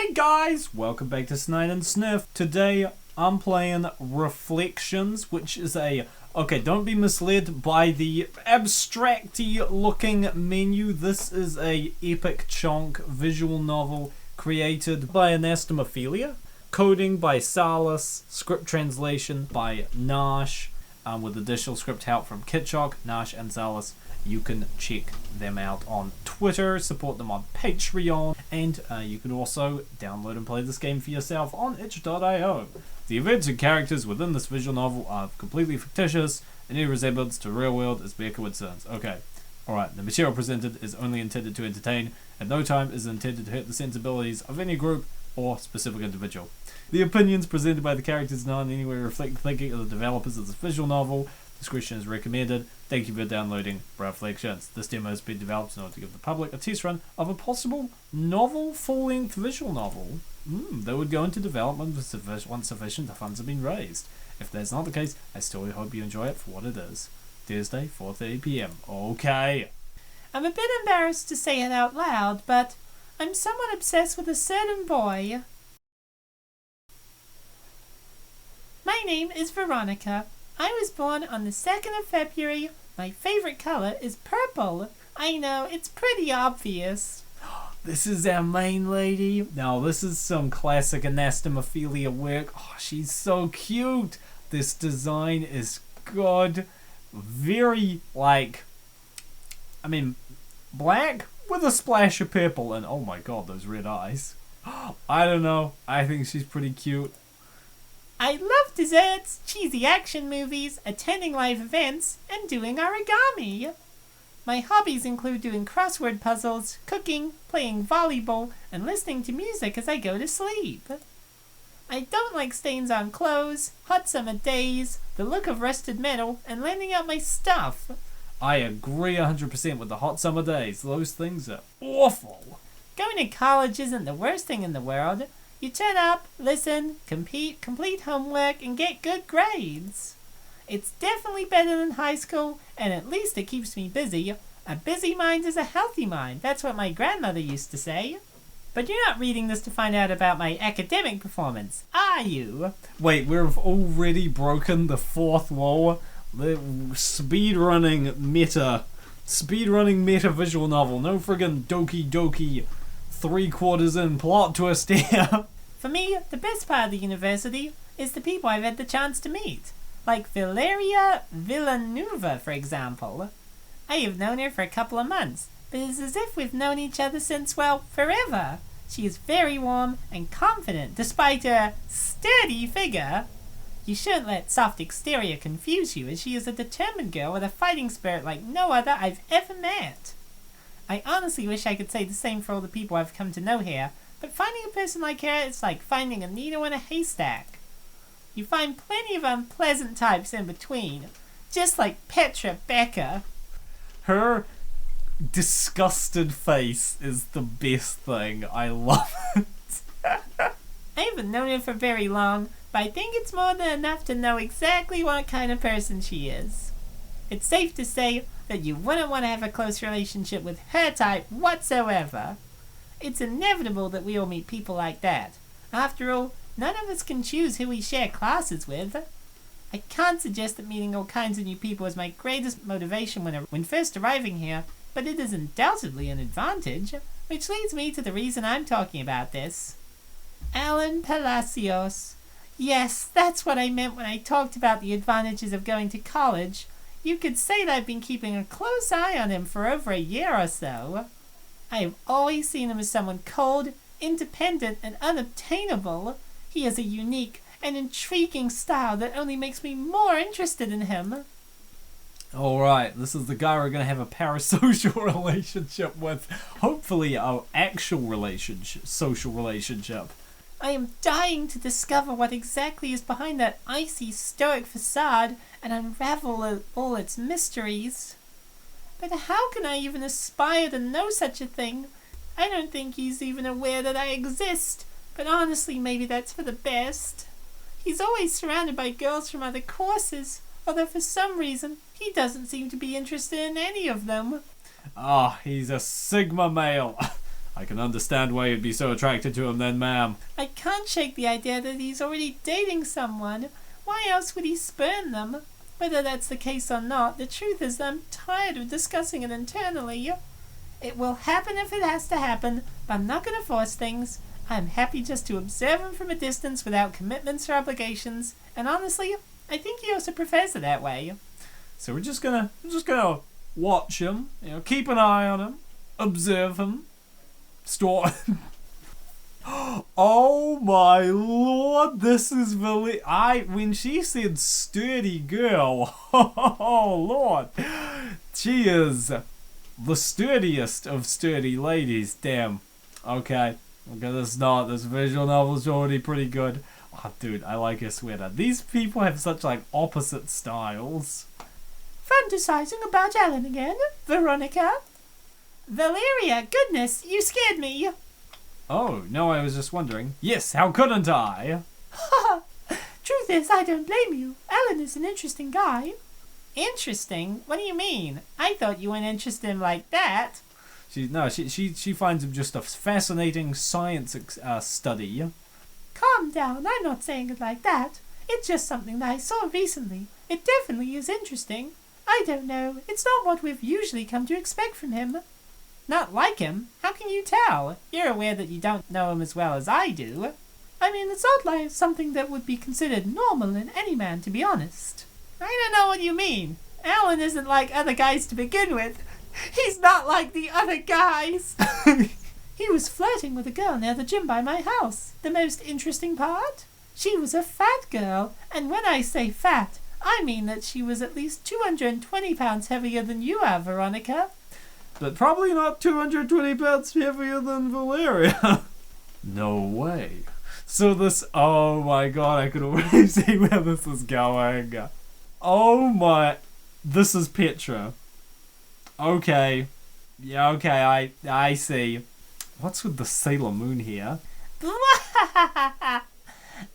Hey guys, welcome back to Snide and Sniff. Today I'm playing Reflections, which is okay, don't be misled by the abstracty looking menu. This is a epic chunk visual novel created by Anastomophilia, coding by Salas, script translation by Nash, with additional script help from Kitchok, Nash and Salas. You can check them out on Twitter, support them on Patreon, and you can also download and play this game for yourself on itch.io. The events and characters within this visual novel are completely fictitious, and any resemblance to the real world is mere coincidence. Okay, alright, the material presented is only intended to entertain, at no time is intended to hurt the sensibilities of any group or specific individual. The opinions presented by the characters do not in any way reflect the thinking of the developers of this visual novel. Discretion is recommended. Thank you for downloading Reflections. This demo has been developed in order to give the public a test run of a possible novel full-length visual novel that would go into development once sufficient funds have been raised. If that's not the case, I still hope you enjoy it for what it is. Thursday, 4:30 PM. Okay. I'm a bit embarrassed to say it out loud, but I'm somewhat obsessed with a certain boy. My name is Veronica. I was born on the 2nd of February. My favorite color is purple. I know, it's pretty obvious. This is our main lady. Now, this is some classic Anastomophilia work. Oh, she's so cute. This design is good. Very, black with a splash of purple. And oh my god, those red eyes. I don't know. I think she's pretty cute. I love desserts, cheesy action movies, attending live events, and doing origami. My hobbies include doing crossword puzzles, cooking, playing volleyball, and listening to music as I go to sleep. I don't like stains on clothes, hot summer days, the look of rusted metal, and lending out my stuff. I agree 100% with the hot summer days. Those things are awful. Going to college isn't the worst thing in the world. You turn up, listen, complete homework, and get good grades. It's definitely better than high school, and at least it keeps me busy. A busy mind is a healthy mind. That's what my grandmother used to say. But you're not reading this to find out about my academic performance, are you? Wait, we've already broken the fourth wall. The speedrunning meta visual novel. No friggin' Doki Doki 3/4 in plot twist here. For me, the best part of the university is the people I've had the chance to meet. Like Valeria Villanueva, for example. I have known her for a couple of months, but it's as if we've known each other since, well, forever. She is very warm and confident, despite her sturdy figure. You shouldn't let soft exterior confuse you, as she is a determined girl with a fighting spirit like no other I've ever met. I honestly wish I could say the same for all the people I've come to know here, but finding a person like her is like finding a needle in a haystack. You find plenty of unpleasant types in between, just like Petra Becker. Her disgusted face is the best thing. I love it. I haven't known her for very long, but I think it's more than enough to know exactly what kind of person she is. It's safe to say that you wouldn't want to have a close relationship with her type whatsoever. It's inevitable that we all meet people like that. After all, none of us can choose who we share classes with. I can't suggest that meeting all kinds of new people is my greatest motivation when first arriving here, but it is undoubtedly an advantage, which leads me to the reason I'm talking about this. Alan Palacios. Yes, that's what I meant when I talked about the advantages of going to college. You could say that I've been keeping a close eye on him for over a year or so. I have always seen him as someone cold, independent, and unobtainable. He has a unique and intriguing style that only makes me more interested in him. Alright, this is the guy we're going to have a parasocial relationship with. Hopefully our actual social relationship. I am dying to discover what exactly is behind that icy, stoic facade and unravel all its mysteries. But how can I even aspire to know such a thing? I don't think he's even aware that I exist, but honestly maybe that's for the best. He's always surrounded by girls from other courses, although for some reason he doesn't seem to be interested in any of them. Ah, he's a Sigma male. I can understand why you'd be so attracted to him then, ma'am. I can't shake the idea that he's already dating someone. Why else would he spurn them? Whether that's the case or not, the truth is that I'm tired of discussing it internally. It will happen if it has to happen, but I'm not going to force things. I'm happy just to observe him from a distance without commitments or obligations, and honestly, I think he also prefers it that way. So we're just gonna watch him, keep an eye on him, observe him, store. Oh my lord, this is really. When she said sturdy girl, oh lord, she is the sturdiest of sturdy ladies. Damn. Okay, this visual novel's already pretty good. Oh, dude, I like her sweater. These people have such opposite styles. Fantasizing about Alan again, Veronica? Valeria, goodness, you scared me. Oh, no, I was just wondering. Yes, how couldn't I? Truth is, I don't blame you. Alan is an interesting guy. Interesting? What do you mean? I thought you weren't interested in him like that. She finds him just a fascinating science study. Calm down, I'm not saying it like that. It's just something that I saw recently. It definitely is interesting. I don't know, it's not what we've usually come to expect from him. Not like him? How can you tell? You're aware that you don't know him as well as I do. I mean, it's not like something that would be considered normal in any man, to be honest. I don't know what you mean. Alan isn't like other guys to begin with. He's not like the other guys. He was flirting with a girl near the gym by my house. The most interesting part? She was a fat girl, and when I say fat, I mean that she was at least 220 pounds heavier than you are, Veronica. But probably not 220 pounds heavier than Valeria. No way. So this, oh my god, I could already see where this is going. Oh my, this is Petra. Okay. Yeah, okay, I see. What's with the Sailor Moon here?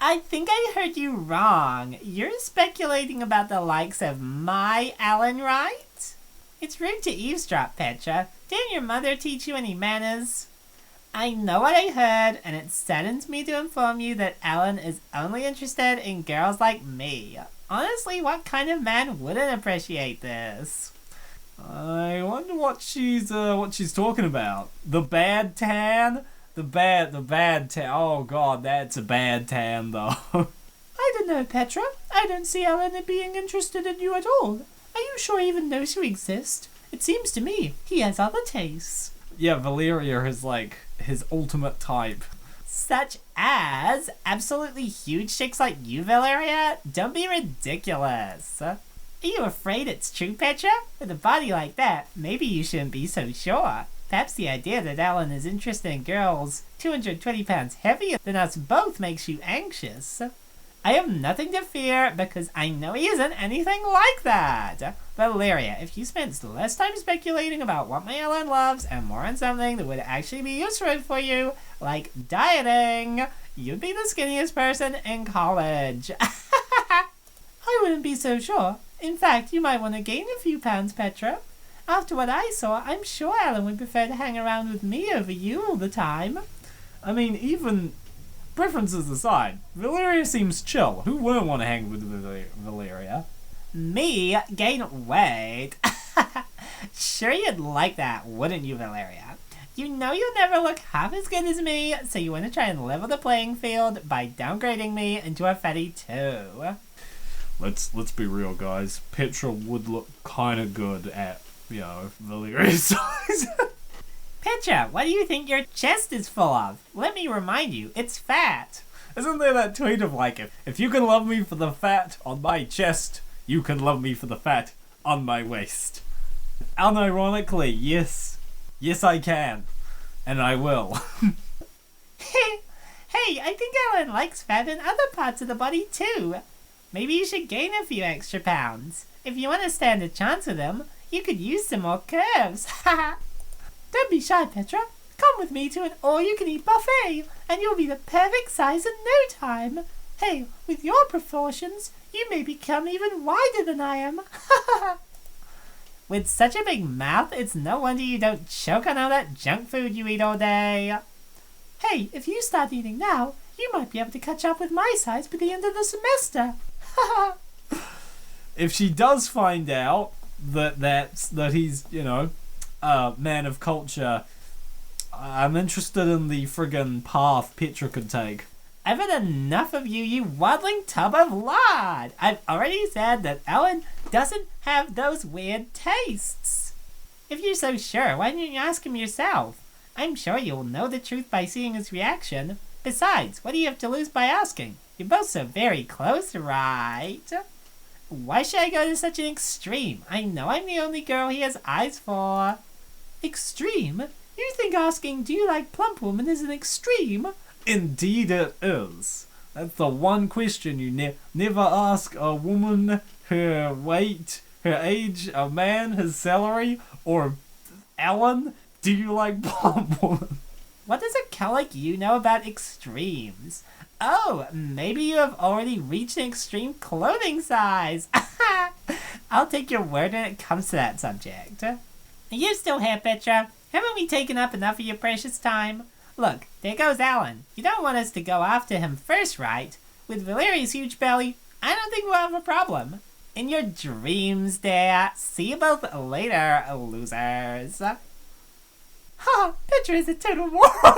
I think I heard you wrong. You're speculating about the likes of my Alan, right? It's rude to eavesdrop, Petra. Didn't your mother teach you any manners? I know what I heard, and it saddens me to inform you that Alan is only interested in girls like me. Honestly, what kind of man wouldn't appreciate this? I wonder what she's talking about. The bad tan? The bad tan. Oh god, that's a bad tan though. I don't know, Petra. I don't see Alan being interested in you at all. Are you sure he even knows you exist? It seems to me he has other tastes. Yeah, Valeria is his ultimate type. Such as absolutely huge chicks like you, Valeria? Don't be ridiculous. Are you afraid it's true, Petra? With a body like that, maybe you shouldn't be so sure. Perhaps the idea that Alan is interested in girls 220 pounds heavier than us both makes you anxious. I have nothing to fear because I know he isn't anything like that. Valeria, if you spent less time speculating about what my Alan loves and more on something that would actually be useful for you, like dieting, you'd be the skinniest person in college. I wouldn't be so sure. In fact, you might want to gain a few pounds, Petra. After what I saw, I'm sure Alan would prefer to hang around with me over you all the time. I mean, even preferences aside, Valeria seems chill. Who wouldn't want to hang with Valeria? Me? Gain weight? Sure you'd like that, wouldn't you, Valeria? You know you'll never look half as good as me, so you want to try and level the playing field by downgrading me into a fatty too. Let's be real, guys. Petra would look kind of good at, Valeria's size. Petra, what do you think your chest is full of? Let me remind you, it's fat. Isn't there that tweet of if you can love me for the fat on my chest, you can love me for the fat on my waist. Unironically, yes. Yes, I can. And I will. Hey, I think Alan likes fat in other parts of the body too. Maybe you should gain a few extra pounds. If you want to stand a chance with him, you could use some more curves. Don't be shy, Petra. Come with me to an all-you-can-eat buffet, and you'll be the perfect size in no time. Hey, with your proportions, you may become even wider than I am. With such a big mouth, it's no wonder you don't choke on all that junk food you eat all day. Hey, if you start eating now, you might be able to catch up with my size by the end of the semester. If she does find out that he's, a man of culture, I'm interested in the friggin' path Petra could take. I've had enough of you, you waddling tub of lard! I've already said that Ellen doesn't have those weird tastes. If you're so sure, why don't you ask him yourself? I'm sure you'll know the truth by seeing his reaction. Besides, what do you have to lose by asking? You're both so very close, right? Why should I go to such an extreme? I know I'm the only girl he has eyes for. Extreme? You think asking, do you like plump women is an extreme? Indeed it is. That's the one question you never ask a woman: her weight, her age, a man, his salary, or Ellen, do you like plump women? What does a cow like you know about extremes? Oh, maybe you have already reached an extreme clothing size. I'll take your word when it comes to that subject. Are you still here, Petra? Haven't we taken up enough of your precious time? Look, there goes Alan. You don't want us to go after him first, right? With Valeria's huge belly, I don't think we'll have a problem. In your dreams, dear. See you both later, losers. Ha! Petra is a total moron.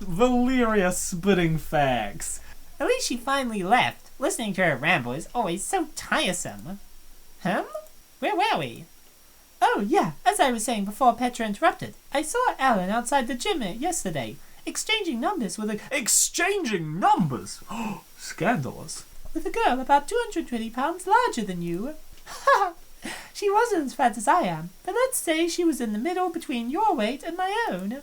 Valeria spitting facts. At least she finally left. Listening to her ramble is always so tiresome. Where were we? Oh, yeah, as I was saying before Petra interrupted, I saw Alan outside the gym yesterday, exchanging numbers with a... Exchanging numbers? Scandalous. With a girl about 220 pounds larger than you. She wasn't as fat as I am, but let's say she was in the middle between your weight and my own.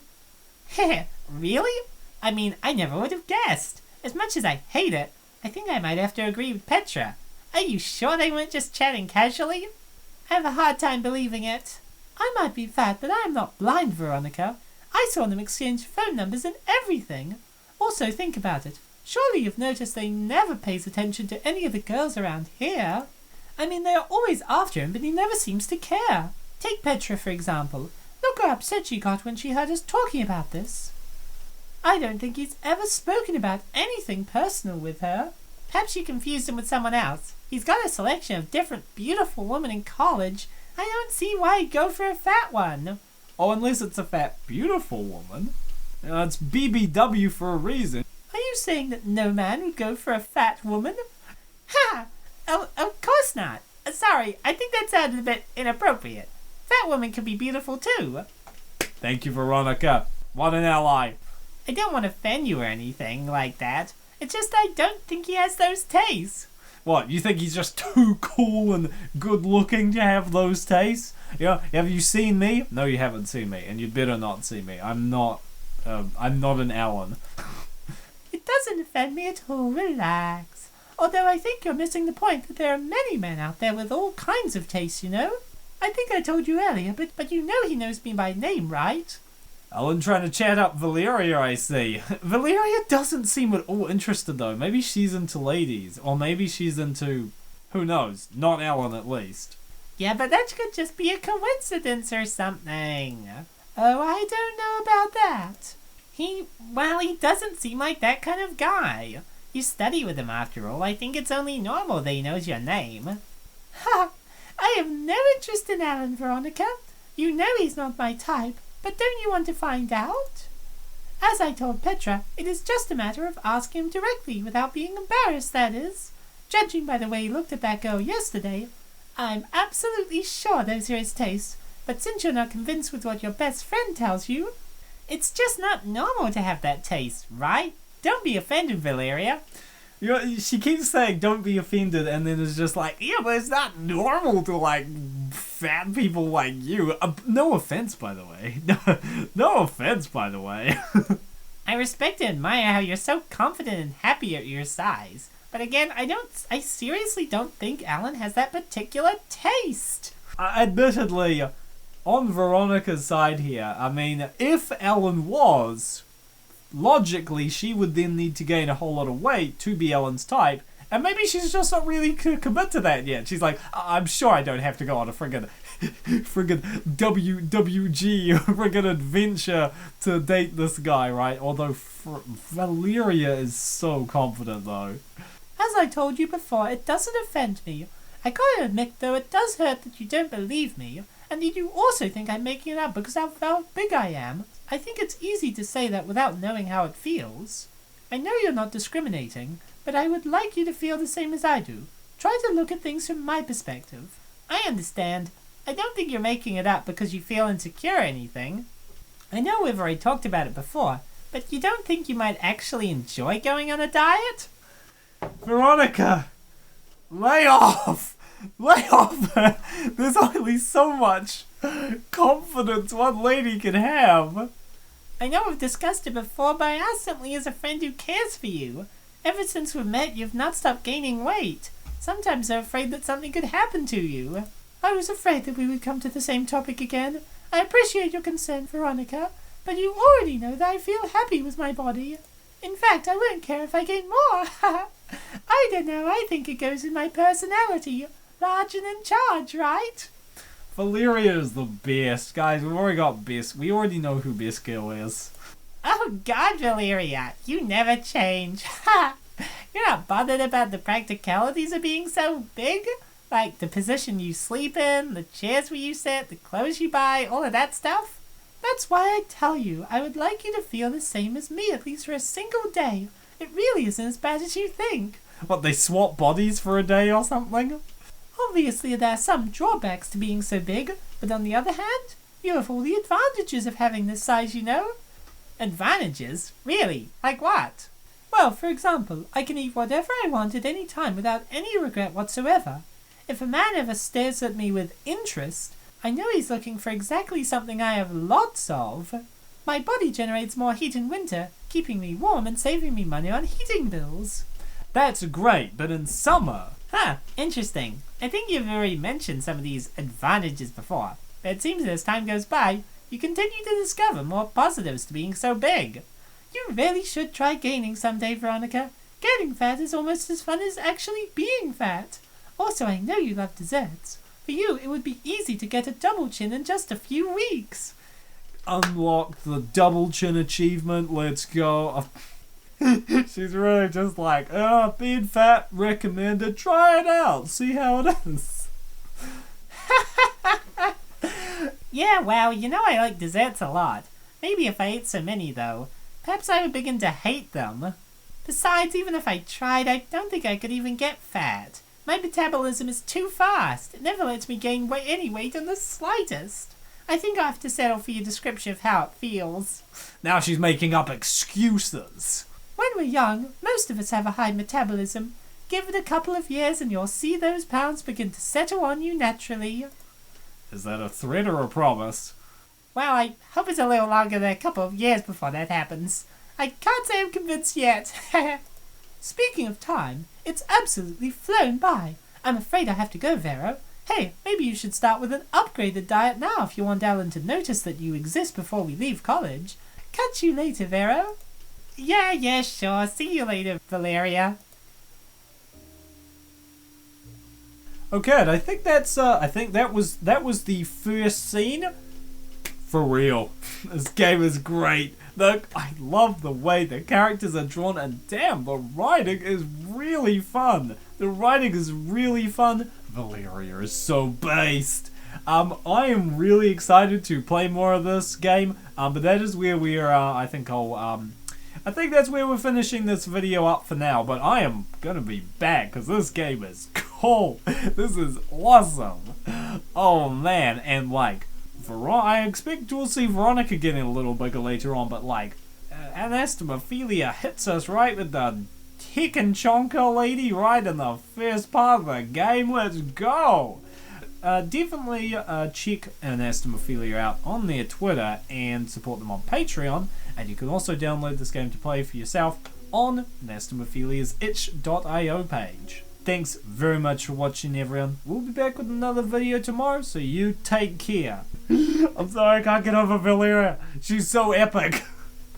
Really? I mean, I never would have guessed. As much as I hate it, I think I might have to agree with Petra. Are you sure they weren't just chatting casually? I have a hard time believing it. I might be fat, but I am not blind, Veronica. I saw them exchange phone numbers and everything. Also, think about it. Surely you've noticed they never pays attention to any of the girls around here. I mean, they are always after him, but he never seems to care. Take Petra, for example. Look how upset she got when she heard us talking about this. I don't think he's ever spoken about anything personal with her. Perhaps you confused him with someone else. He's got a selection of different beautiful women in college. I don't see why he'd go for a fat one. Oh, unless it's a fat, beautiful woman. It's BBW for a reason. Are you saying that no man would go for a fat woman? Ha! Oh, of course not. Sorry, I think that sounded a bit inappropriate. Fat women can be beautiful too. Thank you, Veronica. What an ally. I don't want to offend you or anything like that. It's just I don't think he has those tastes. What, you think he's just too cool and good looking to have those tastes? Yeah, have you seen me? No, you haven't seen me, and you'd better not see me. I'm not an Alan. It doesn't offend me at all, relax. Although I think you're missing the point that there are many men out there with all kinds of tastes, you know? I think I told you earlier, but you know he knows me by name, right? Alan trying to chat up Valeria, I see. Valeria doesn't seem at all interested, though. Maybe she's into ladies, or maybe she's into... who knows? Not Alan, at least. Yeah, but that could just be a coincidence or something. Oh, I don't know about that. He doesn't seem like that kind of guy. You study with him after all. I think it's only normal that he knows your name. Ha! I have no interest in Alan, Veronica. You know he's not my type, but don't you want to find out? As I told Petra, it is just a matter of asking him directly without being embarrassed, that is. Judging by the way he looked at that girl yesterday, I'm absolutely sure those are his tastes, but since you're not convinced with what your best friend tells you, it's just not normal to have that taste, right? Don't be offended, Valeria. You know, she keeps saying don't be offended, and then it's just like, yeah, but it's not normal to like fat people like you. No offense, by the way. No offense, by the way. I respect and admire how you're so confident and happy at your size. But again, I seriously don't think Alan has that particular taste. Admittedly, on Veronica's side here, I mean, if Alan was, logically, she would then need to gain a whole lot of weight to be Alan's type, and maybe she's just not really commit to that yet. She's like, I'm sure I don't have to go on a friggin' friggin' WWG friggin' adventure to date this guy, right? Although Valeria is so confident though. As I told you before, it doesn't offend me. I gotta admit though, it does hurt that you don't believe me, and that you also think I'm making it up because of how big I am. I think it's easy to say that without knowing how it feels. I know you're not discriminating, but I would like you to feel the same as I do. Try to look at things from my perspective. I understand. I don't think you're making it up because you feel insecure or anything. I know we've already talked about it before, but you don't think you might actually enjoy going on a diet? Veronica! Lay off! Lay off! There's only so much confidence one lady can have. I know we've discussed it before, but I asked simply as a friend who cares for you. Ever since we met, you've not stopped gaining weight. Sometimes I'm afraid that something could happen to you. I was afraid that we would come to the same topic again. I appreciate your concern, Veronica, but you already know that I feel happy with my body. In fact, I wouldn't care if I gained more. I don't know, I think it goes in my personality. Large and in charge, right? Valeria is the best. Guys, we've already got Best. We already know who Best Girl is. Oh God, Valeria, you never change. You're not bothered about the practicalities of being so big? Like the position you sleep in, the chairs where you sit, the clothes you buy, all of that stuff? That's why I tell you, I would like you to feel the same as me, at least for a single day. It really isn't as bad as you think. What, they swap bodies for a day or something? Obviously, there are some drawbacks to being so big, but on the other hand, you have all the advantages of having this size, you know? Advantages? Really? Like what? Well, for example, I can eat whatever I want at any time without any regret whatsoever. If a man ever stares at me with interest, I know he's looking for exactly something I have lots of. My body generates more heat in winter, keeping me warm and saving me money on heating bills. That's great, but in summer... Huh, interesting. I think you've already mentioned some of these advantages before, but it seems as time goes by, you continue to discover more positives to being so big. You really should try gaining someday, Veronica. Getting fat is almost as fun as actually being fat. Also, I know you love desserts. For you, it would be easy to get a double chin in just a few weeks. Unlock the double chin achievement, let's go. She's really just like, oh, being fat, recommended, try it out, see how it is. Yeah, well, you know I like desserts a lot. Maybe if I ate so many, though, perhaps I would begin to hate them. Besides, even if I tried, I don't think I could even get fat. My metabolism is too fast. It never lets me gain any weight in the slightest. I think I'll have to settle for your description of how it feels. Now she's making up excuses. When we're young, most of us have a high metabolism. Give it a couple of years and you'll see those pounds begin to settle on you naturally. Is that a threat or a promise? Well, I hope it's a little longer than a couple of years before that happens. I can't say I'm convinced yet. Speaking of time, it's absolutely flown by. I'm afraid I have to go, Vero. Hey, maybe you should start with an upgraded diet now if you want Alan to notice that you exist before we leave college. Catch you later, Vero. Yeah, sure. See you later, Valeria. Okay, and I think that's that was the first scene. For real. This game is great. Look, I love the way the characters are drawn, and damn, the writing is really fun. The writing is really fun. Valeria is so based. I am really excited to play more of this game. But that is where we are. I think that's where we're finishing this video up for now. But I am gonna be back because this game is cool. This is awesome. Oh man, and like. I expect we'll see Veronica getting a little bigger later on, but like, Anastomophilia hits us right with the hickin' chonker lady right in the first part of the game. Let's go! Definitely check Anastomophilia out on their Twitter and support them on Patreon, and you can also download this game to play for yourself on Anastomophilia's itch.io page. Thanks very much for watching, everyone. We'll be back with another video tomorrow, so you take care. I'm sorry, I can't get over Valeria. She's so epic.